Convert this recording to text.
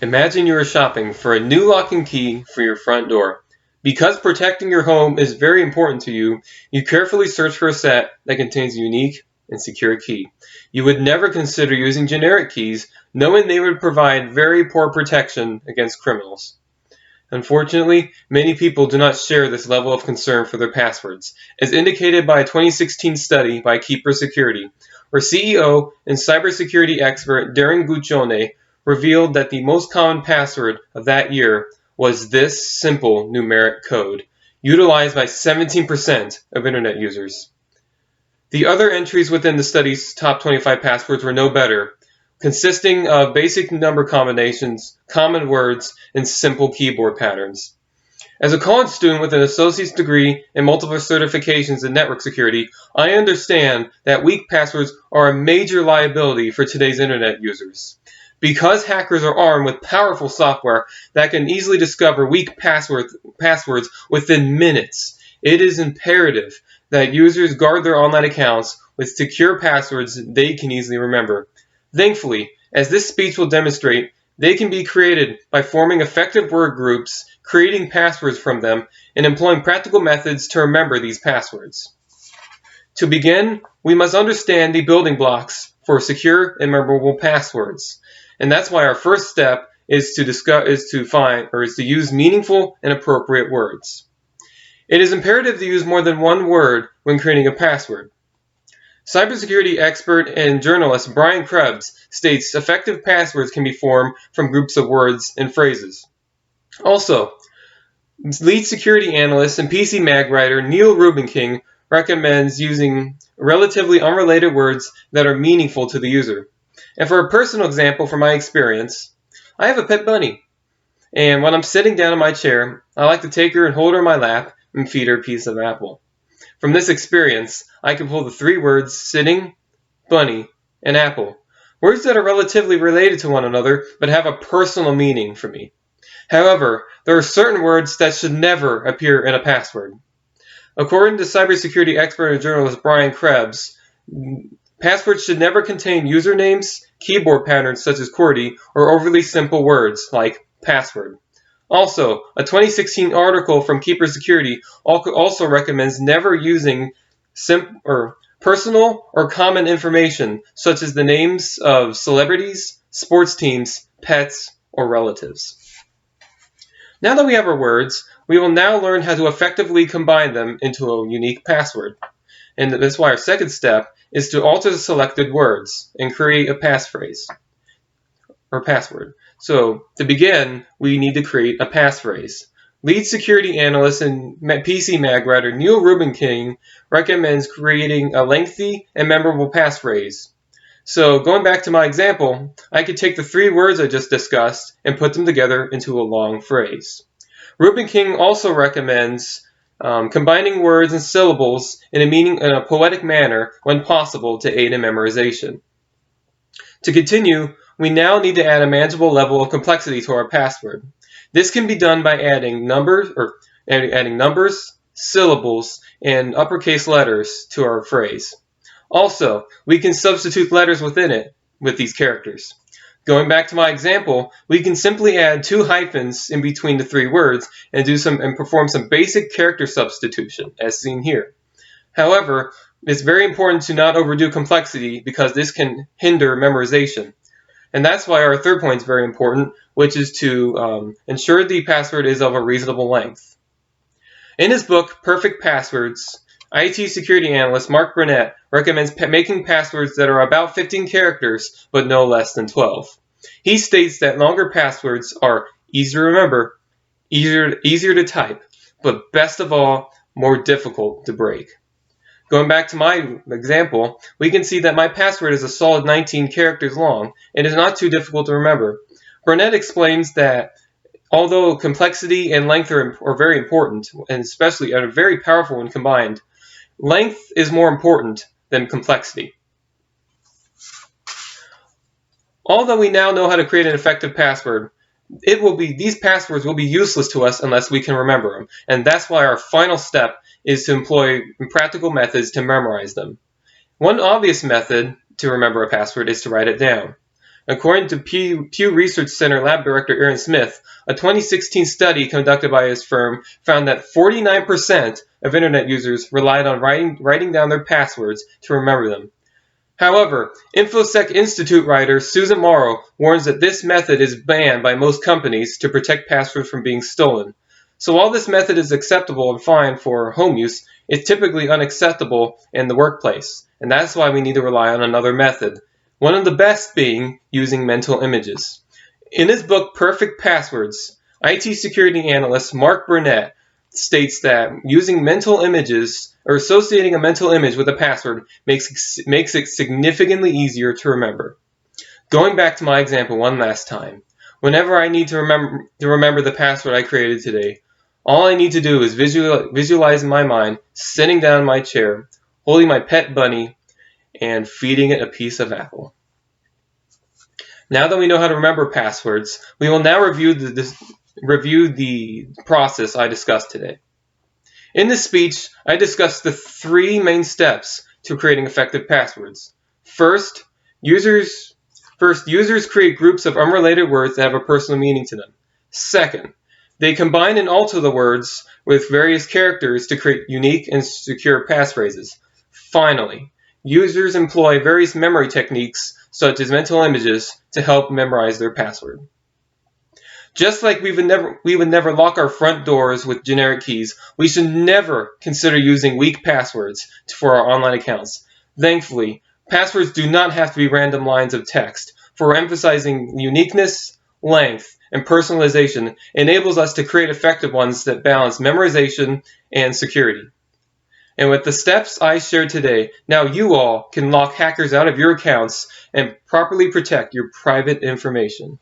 Imagine you are shopping for a new lock and key for your front door. Because protecting your home is very important to you, you carefully search for a set that contains a unique and secure key. You would never consider using generic keys, knowing they would provide very poor protection against criminals. Unfortunately, many people do not share this level of concern for their passwords, as indicated by a 2016 study by Keeper Security, where CEO and cybersecurity expert Darren Guccione revealed that the most common password of that year was this simple numeric code, utilized by 17% of internet users. The other entries within the study's top 25 passwords were no better, consisting of basic number combinations, common words, and simple keyboard patterns. As a college student with an associate's degree and multiple certifications in network security, I understand that weak passwords are a major liability for today's internet users. Because hackers are armed with powerful software that can easily discover weak passwords within minutes, it is imperative that users guard their online accounts with secure passwords they can easily remember. Thankfully, as this speech will demonstrate, they can be created by forming effective word groups, creating passwords from them, and employing practical methods to remember these passwords. To begin, we must understand the building blocks for secure and memorable passwords. And that's why our first step is to use meaningful and appropriate words. It is imperative to use more than one word when creating a password. Cybersecurity expert and journalist Brian Krebs states effective passwords can be formed from groups of words and phrases. Also, lead security analyst and PC Mag writer Neil Rubinking recommends using relatively unrelated words that are meaningful to the user. And for a personal example from my experience, I have a pet bunny. And when I'm sitting down in my chair, I like to take her and hold her in my lap and feed her a piece of apple. From this experience, I can pull the three words sitting, bunny, and apple. Words that are relatively related to one another, but have a personal meaning for me. However, there are certain words that should never appear in a password. According to cybersecurity expert and journalist Brian Krebs, passwords should never contain usernames, keyboard patterns such as QWERTY, or overly simple words like password. Also, a 2016 article from Keeper Security also recommends never using personal or common information such as the names of celebrities, sports teams, pets, or relatives. Now that we have our words, we will now learn how to effectively combine them into a unique password. And that's why our second step is to alter the selected words and create a passphrase or password. So to begin, we need to create a passphrase. Lead security analyst and PC Mag writer Neil Rubinking recommends creating a lengthy and memorable passphrase. So going back to my example, I could take the three words I just discussed and put them together into a long phrase. Rubinking also recommends combining words and syllables in a poetic manner when possible to aid in memorization. To continue, we now need to add a manageable level of complexity to our password. This can be done by adding numbers, syllables, and uppercase letters to our phrase. Also, we can substitute letters within it with these characters. Going back to my example, we can simply add 2 hyphens in between the 3 words and perform some basic character substitution, as seen here. However, it's very important to not overdo complexity because this can hinder memorization. And that's why our third point is very important, which is to ensure the password is of a reasonable length. In his book, Perfect Passwords, IT security analyst Mark Burnett recommends making passwords that are about 15 characters, but no less than 12. He states that longer passwords are easier to remember, easier to type, but best of all, more difficult to break. Going back to my example, we can see that my password is a solid 19 characters long and is not too difficult to remember. Burnett explains that although complexity and length are very important, and especially are very powerful when combined, length is more important than complexity. Although we now know how to create an effective password, these passwords will be useless to us unless we can remember them, and that's why our final step is to employ practical methods to memorize them. One obvious method to remember a password is to write it down. According to Pew Research Center Lab Director Aaron Smith, a 2016 study conducted by his firm found that 49% of Internet users relied on writing down their passwords to remember them. However, InfoSec Institute writer Susan Morrow warns that this method is banned by most companies to protect passwords from being stolen. So while this method is acceptable and fine for home use, it's typically unacceptable in the workplace, and that's why we need to rely on another method. One of the best being using mental images. In his book Perfect Passwords, IT security analyst Mark Burnett states that using mental images or associating a mental image with a password makes it significantly easier to remember. Going back to my example one last time, whenever I need to remember the password I created today, all I need to do is visualize in my mind sitting down in my chair, holding my pet bunny, and feeding it a piece of apple. Now that we know how to remember passwords, we will now review the process I discussed today. In this speech, I discussed the 3 main steps to creating effective passwords. First, users create groups of unrelated words that have a personal meaning to them. Second, they combine and alter the words with various characters to create unique and secure passphrases. Finally, users employ various memory techniques such as mental images to help memorize their password. Just like we would never lock our front doors with generic keys, we should never consider using weak passwords for our online accounts. Thankfully, passwords do not have to be random lines of text, for emphasizing uniqueness, length, and personalization enables us to create effective ones that balance memorization and security. And with the steps I shared today, now you all can lock hackers out of your accounts and properly protect your private information.